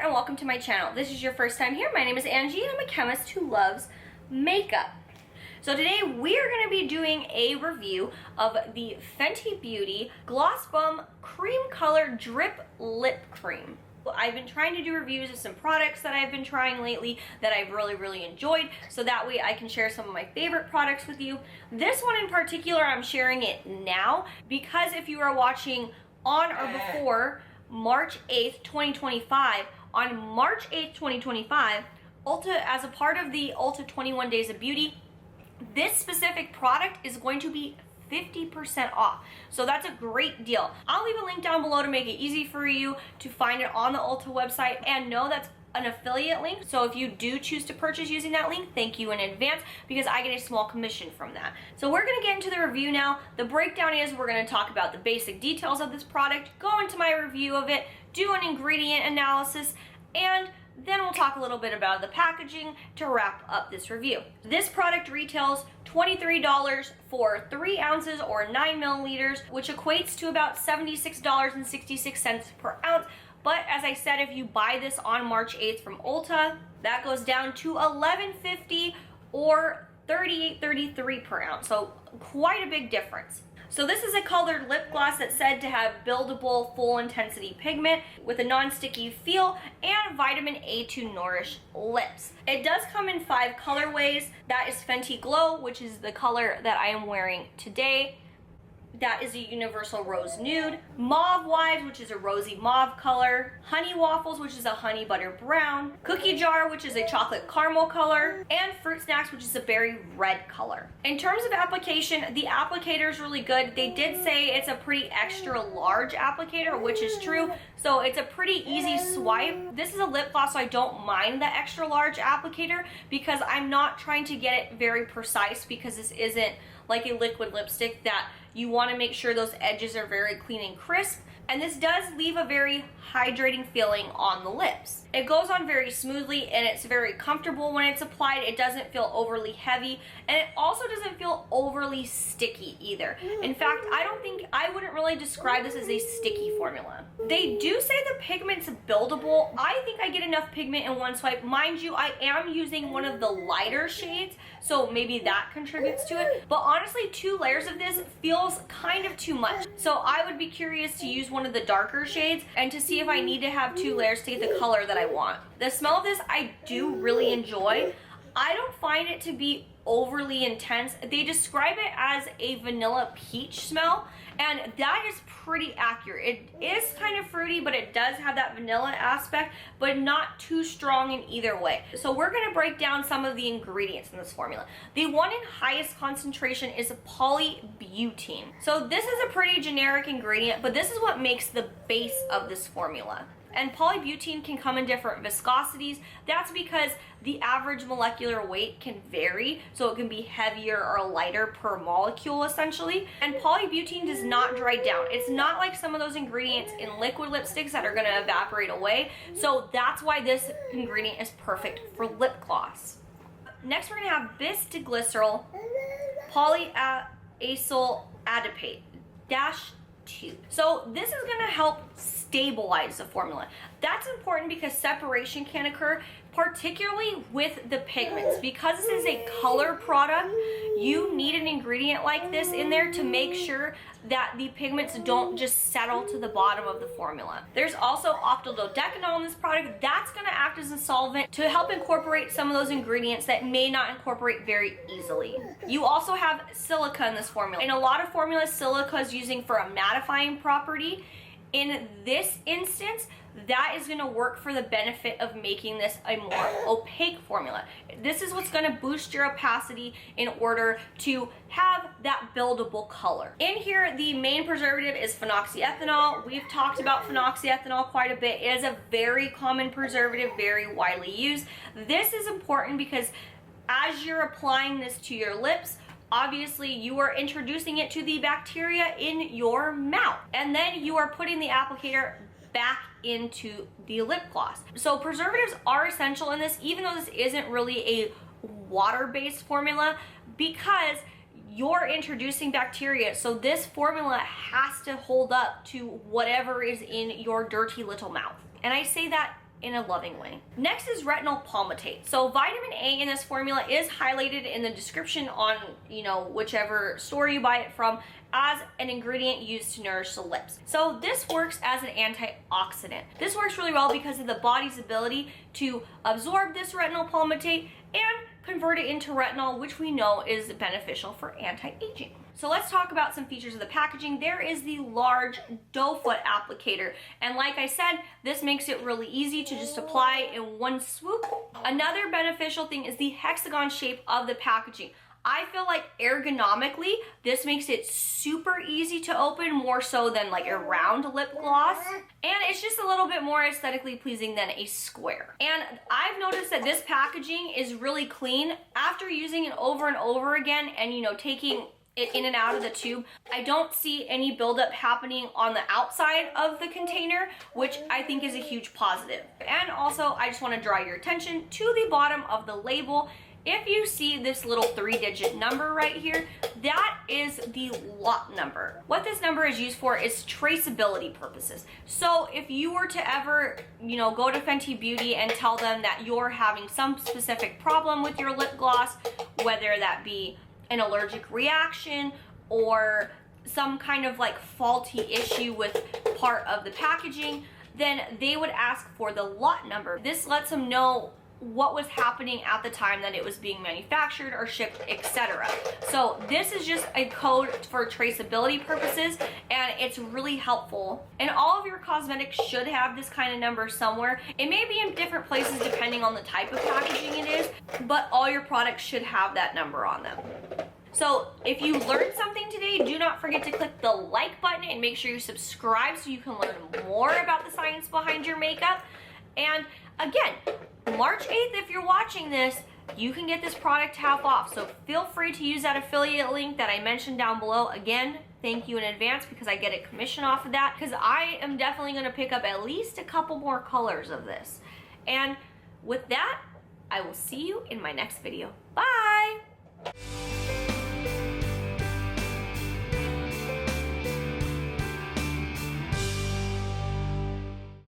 and welcome to my channel. This is your first time here. My name is Angie and I'm a chemist who loves makeup. So today we are going to be doing a review of the Fenty Beauty Gloss Bomb Cream Color Drip Lip Cream. I've been trying to do reviews of some products that I've been trying lately that I've really enjoyed, so that way I can share some of my favorite products with you. This one in particular, I'm sharing it now because if you are watching on or before March 8th, 2025, on March 8th, 2025, Ulta, as a part of the Ulta 21 Days of Beauty, this specific product is going to be 50% off. So that's a great deal. I'll leave a link down below to make it easy for you to find it on the Ulta website, and know that's an affiliate link. So if you do choose to purchase using that link, thank you in advance because I get a small commission from that. So we're gonna get into the review now. The breakdown is we're gonna talk about the basic details of this product, go into my review of it, do an ingredient analysis, and then we'll talk a little bit about the packaging to wrap up this review. This product retails $23 for 3 ounces or 9 milliliters, which equates to about $76.66 per ounce. But as I said, if you buy this on March 8th from Ulta, that goes down to $11.50 or $38.33 per ounce. So quite a big difference. So this is a colored lip gloss that's said to have buildable full intensity pigment with a non-sticky feel and vitamin A to nourish lips. It does come in 5 colorways. That is Fenty Glow, which is the color that I am wearing today. That is a universal rose nude. Mauve Wives, which is a rosy mauve color. Honey Waffles, which is a honey butter brown. Cookie Jar, which is a chocolate caramel color. And Fruit Snacks, which is a berry red color. In terms of application, the applicator is really good. They did say it's a pretty extra large applicator, which is true. So it's a pretty easy swipe. This is a lip gloss, so I don't mind the extra large applicator because I'm not trying to get it very precise, because this isn't like a liquid lipstick that you want to make sure those edges are very clean and crisp. And this does leave a very hydrating feeling on the lips. It goes on very smoothly and it's very comfortable when it's applied. It doesn't feel overly heavy, and it also doesn't feel overly sticky either. In fact, I wouldn't really describe this as a sticky formula. They do say the pigment's buildable. I think I get enough pigment in one swipe. Mind you, I am using one of the lighter shades, so maybe that contributes to it. But honestly, 2 layers of this feels kind of too much. So I would be curious to use one of the darker shades and to see if I need to have 2 layers to get the color that I want. The smell of this I do really enjoy. I don't find it to be overly intense. They describe it as a vanilla peach smell, and that is pretty accurate. It is kind of fruity, but it does have that vanilla aspect, but not too strong in either way. So we're gonna break down some of the ingredients in this formula. The one in highest concentration is polybutene. So this is a pretty generic ingredient, but this is what makes the base of this formula. And polybutene can come in different viscosities. That's because the average molecular weight can vary, so it can be heavier or lighter per molecule essentially. And polybutene does not dry down. It's not like some of those ingredients in liquid lipsticks that are gonna evaporate away. So that's why this ingredient is perfect for lip gloss. Next, we're gonna have bis-diglycerol polyacyl adipate -2. So this is gonna help stabilize the formula. That's important because separation can occur, particularly with the pigments. Because this is a color product, you need an ingredient like this in there to make sure that the pigments don't just settle to the bottom of the formula. There's also octyldodecanol in this product. That's gonna act as a solvent to help incorporate some of those ingredients that may not incorporate very easily. You also have silica in this formula. In a lot of formulas, silica is using for a mattifying property. In this instance, that is going to work for the benefit of making this a more opaque formula. This is what's going to boost your opacity in order to have that buildable color. In here, the main preservative is phenoxyethanol. We've talked about phenoxyethanol quite a bit. It is a very common preservative, very widely used. This is important because as you're applying this to your lips, obviously you are introducing it to the bacteria in your mouth, and then you are putting the applicator back into the lip gloss. So preservatives are essential in this, even though this isn't really a water-based formula, because you're introducing bacteria. So this formula has to hold up to whatever is in your dirty little mouth. And I say that in a loving way. Next is retinol palmitate. So vitamin A in this formula is highlighted in the description on, whichever store you buy it from, as an ingredient used to nourish the lips. So this works as an antioxidant. This works really well because of the body's ability to absorb this retinol palmitate and convert it into retinol, which we know is beneficial for anti-aging. So let's talk about some features of the packaging. There is the large doe foot applicator. And like I said, this makes it really easy to just apply in one swoop. Another beneficial thing is the hexagon shape of the packaging. I feel like ergonomically, this makes it super easy to open, more so than like a round lip gloss. And it's just a little bit more aesthetically pleasing than a square. And I've noticed that this packaging is really clean. After using it over and over again and, taking it in and out of the tube, I don't see any buildup happening on the outside of the container, which I think is a huge positive. And also, I just want to draw your attention to the bottom of the label. If you see this little 3-digit number right here, that is the lot number. What this number is used for is traceability purposes. So if you were to ever, go to Fenty Beauty and tell them that you're having some specific problem with your lip gloss, whether that be an allergic reaction or some kind of like faulty issue with part of the packaging, then they would ask for the lot number. This lets them know what was happening at the time that it was being manufactured or shipped, etc. So this is just a code for traceability purposes, and it's really helpful. And all of your cosmetics should have this kind of number somewhere. It may be in different places depending on the type of packaging it is, but all your products should have that number on them. So if you learned something today, do not forget to click the like button and make sure you subscribe so you can learn more about the science behind your makeup. And again, March 8th, if you're watching this, you can get this product half off. So feel free to use that affiliate link that I mentioned down below. Again, thank you in advance because I get a commission off of that, because I am definitely going to pick up at least a couple more colors of this. And with that, I will see you in my next video. Bye!